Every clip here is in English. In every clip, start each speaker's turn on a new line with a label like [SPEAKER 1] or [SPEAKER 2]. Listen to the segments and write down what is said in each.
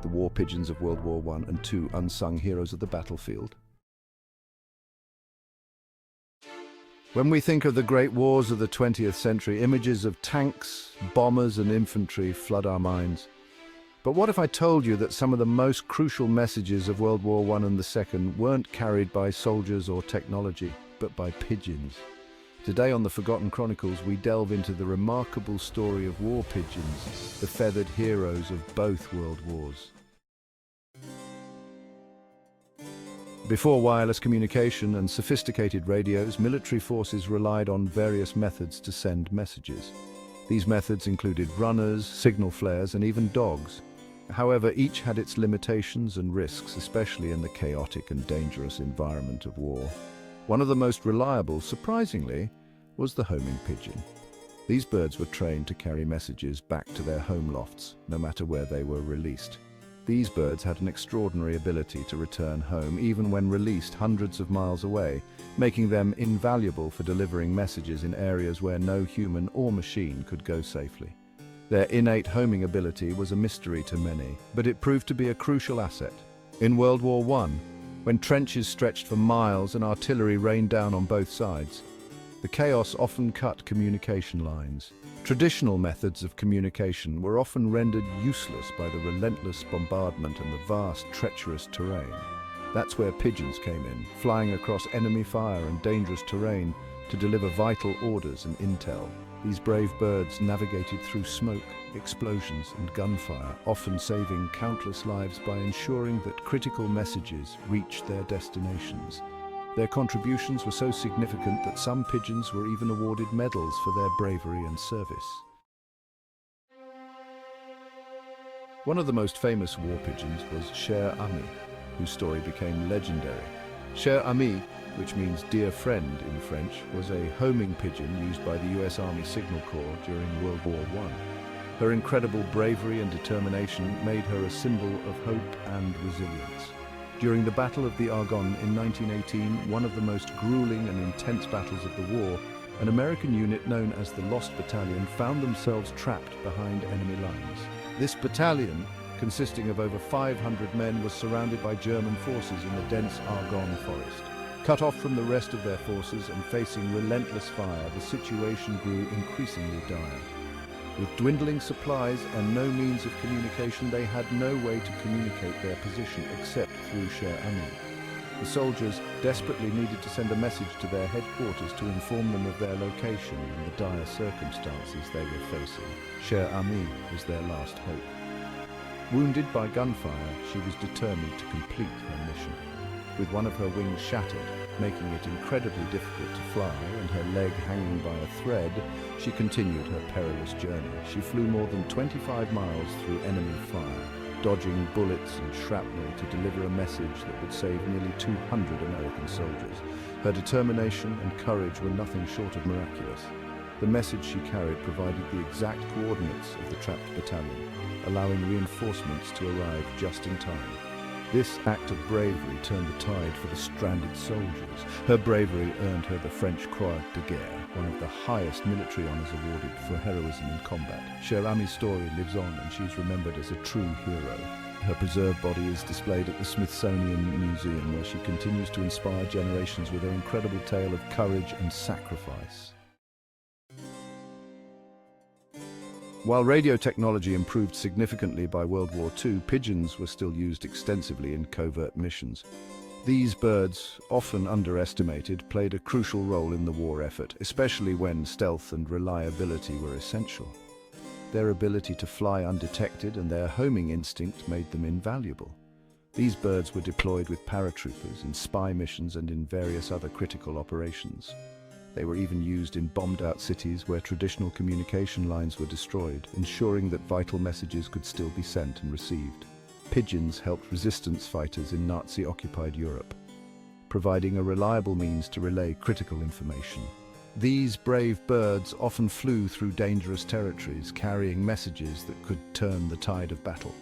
[SPEAKER 1] The war pigeons of World War I and II, unsung heroes of the battlefield. When we think of the great wars of the 20th century, images of tanks, bombers, and infantry flood our minds. But what if I told you that some of the most crucial messages of World War I and II weren't carried by soldiers or technology, but by pigeons? Today on the Forgotten Chronicles, we delve into the remarkable story of war pigeons, the feathered heroes of both world wars. Before wireless communication and sophisticated radios, military forces relied on various methods to send messages. These methods included runners, signal flares, and even dogs. However, each had its limitations and risks, especially in the chaotic and dangerous environment of war. One of the most reliable, surprisingly, was the homing pigeon. These birds were trained to carry messages back to their home lofts, no matter where they were released. These birds had an extraordinary ability to return home, even when released hundreds of miles away, making them invaluable for delivering messages in areas where no human or machine could go safely. Their innate homing ability was a mystery to many, but it proved to be a crucial asset. In World War I, when trenches stretched for miles and artillery rained down on both sides, the chaos often cut communication lines. Traditional methods of communication were often rendered useless by the relentless bombardment and the vast, treacherous terrain. That's where pigeons came in, flying across enemy fire and dangerous terrain to deliver vital orders and intel. These brave birds navigated through smoke, explosions, and gunfire, often saving countless lives by ensuring that critical messages reached their destinations. Their contributions were so significant that some pigeons were even awarded medals for their bravery and service. One of the most famous war pigeons was Cher Ami, whose story became legendary. Cher Ami, which means dear friend in French, was a homing pigeon used by the US Army Signal Corps during World War I. Her incredible bravery and determination made her a symbol of hope and resilience. During the Battle of the Argonne in 1918, one of the most grueling and intense battles of the war, an American unit known as the Lost Battalion found themselves trapped behind enemy lines. This battalion, consisting of over 500 men, was surrounded by German forces in the dense Argonne forest. Cut off from the rest of their forces and facing relentless fire, the situation grew increasingly dire. With dwindling supplies and no means of communication, they had no way to communicate their position except through Cher Ami. The soldiers desperately needed to send a message to their headquarters to inform them of their location and the dire circumstances they were facing. Cher Ami was their last hope. Wounded by gunfire, she was determined to complete her mission. With one of her wings shattered, making it incredibly difficult to fly, and her leg hanging by a thread, she continued her perilous journey. She flew more than 25 miles through enemy fire, dodging bullets and shrapnel to deliver a message that would save nearly 200 American soldiers. Her determination and courage were nothing short of miraculous. The message she carried provided the exact coordinates of the trapped battalion, allowing reinforcements to arrive just in time. This act of bravery turned the tide for the stranded soldiers. Her bravery earned her the French Croix de Guerre, one of the highest military honors awarded for heroism in combat. Cher Ami's story lives on, and she is remembered as a true hero. Her preserved body is displayed at the Smithsonian Museum, where she continues to inspire generations with her incredible tale of courage and sacrifice. While radio technology improved significantly by World War II, pigeons were still used extensively in covert missions. These birds, often underestimated, played a crucial role in the war effort, especially when stealth and reliability were essential. Their ability to fly undetected and their homing instinct made them invaluable. These birds were deployed with paratroopers in spy missions and in various other critical operations. They were even used in bombed-out cities where traditional communication lines were destroyed, ensuring that vital messages could still be sent and received. Pigeons helped resistance fighters in Nazi-occupied Europe, providing a reliable means to relay critical information. These brave birds often flew through dangerous territories, carrying messages that could turn the tide of battle.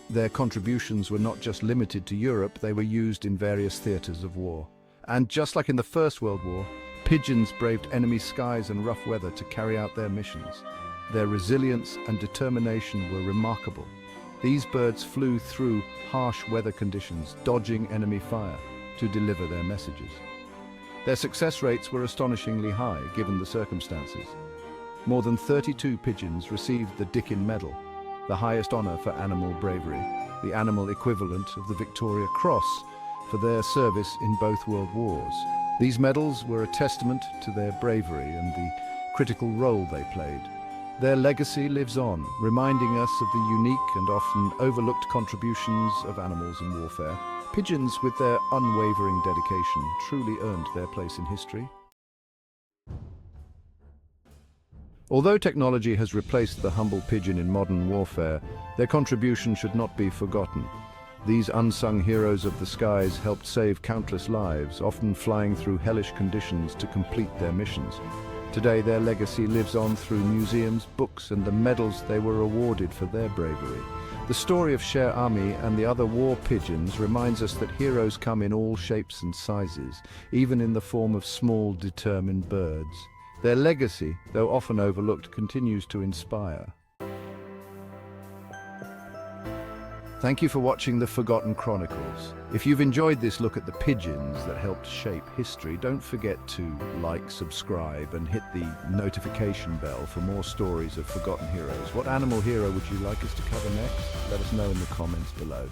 [SPEAKER 1] Their contributions were not just limited to Europe, they were used in various theaters of war. And just like in the First World War, pigeons braved enemy skies and rough weather to carry out their missions. Their resilience and determination were remarkable, These birds flew through harsh weather conditions, dodging enemy fire, to deliver their messages. Their success rates were astonishingly high, given the circumstances. More than 32 pigeons received the Dickin Medal, the highest honor for animal bravery, the animal equivalent of the Victoria Cross, for their service in both World Wars. These medals were a testament to their bravery and the critical role they played. Their legacy lives on, reminding us of the unique and often overlooked contributions of animals in warfare. Pigeons, with their unwavering dedication, truly earned their place in history. Although technology has replaced the humble pigeon in modern warfare, their contribution should not be forgotten. These unsung heroes of the skies helped save countless lives, often flying through hellish conditions to complete their missions. Today, their legacy lives on through museums, books, and the medals they were awarded for their bravery. The story of Cher Ami and the other war pigeons reminds us that heroes come in all shapes and sizes, even in the form of small, determined birds. Their legacy, though often overlooked, continues to inspire. Thank you for watching the Forgotten Chronicles. If you've enjoyed this look at the pigeons that helped shape history, don't forget to like, subscribe, and hit the notification bell for more stories of forgotten heroes. What animal hero would you like us to cover next? Let us know in the comments below.